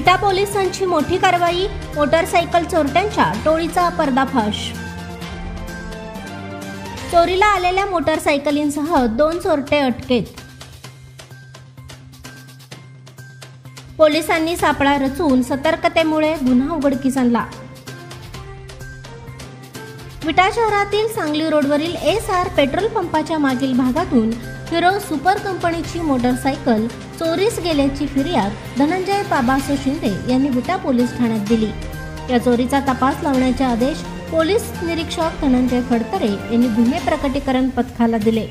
विटा पोलिसांची मोठी कारवाई, मोटरसायकल चोरट्यांच्या टोळीचा पर्दाफाश। चोरीला आलेल्या मोटरसायकलींसह 2 चोरटे अटकेत। पोलिसांनी सापळा रचून सतर्कतेमुळे गुन्हा उघडकीस आणला। विटा शहरातील सांगली रोडवरील SR पेट्रोल पंपाच्या मागील भागातून हिरो सुपर कंपनीची मोटरसायकल चोरीस गेल्याची फिर्याद धनंजय बाबासो शिंदे यांनी विटा पोलीस ठाण्यात दिली। या चोरीचा तपास लावण्याचे आदेश पोलीस निरीक्षक धनंजय फडतरे यांनी गुन्हे प्रकटीकरण पथकाला दिले।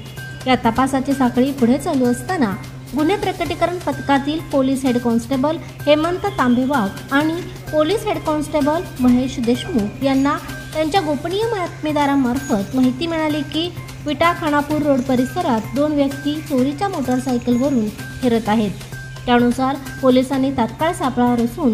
या तपासाची साखळी पुढे चालू असताना गुन्हे प्रकटीकरण पथकातील पोलीस हेड कॉन्स्टेबल हेमंत तांबेवाघ आणि police head constable Mahesh Deshmukh यांना त्यांच्या गोपनीय बातमीदारांमार्फत माहिती मिळाली की विटा खानापूर रोड परिसरात 2 व्यक्ती चोरीच्या मोटरसायकलवरून फिरत आहेत। त्यानुसार पोलिसांनी तात्काळ सापळा रचून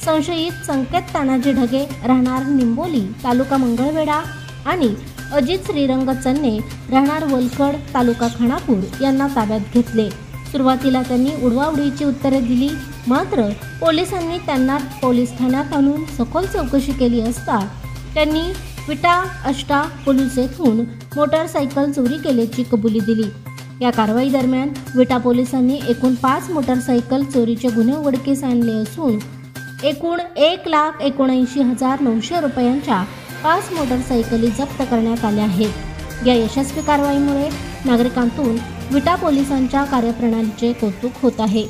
संशयित संकेत तानाजी ढगे राहणार निंबोली तालुका मंगळवेढा आणि अजित श्रीरंग चन्ने राहणार वलकड तालुका खानापूर यांना ताब्यात घेतले। सुरुवातीला त्यांनी उडवाउडवीची उत्तरे दिली, मात्र पोलिसांनी त्यांना पोलीस ठाण्यात आणून सखोल चौकशी केली असता त्यांनी विटा अष्टा पोलीस येथून मोटरसायकल चोरी केल्याची कबुली दिली। या कारवाई दरम्यान विटा पोलिसांनी एकूण 5 मोटरसायकल चोरीचे गुन्हे उघडकीस आणले असून एकूण 1,79,900 रुपयांच्या 5 मोटरसायकली जप्त करण्यात आल्या आहेत। या यशस्वी कारवाईमुळे नागरिकांतून विटा पोलिसांच्या कार्यप्रणालीचे कौतुक होत आहे।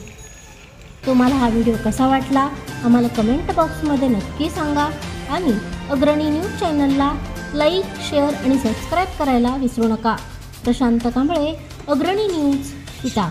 तुम्हाला हा व्हिडिओ कसा वाटला आम्हाला कमेंट बॉक्समध्ये नक्की सांगा आणि अग्रणी न्यूज चॅनलला लाईक, शेअर आणि सबस्क्राईब करायला विसरू नका। प्रशांत कांबळे, अग्रणी न्यूज, विटा।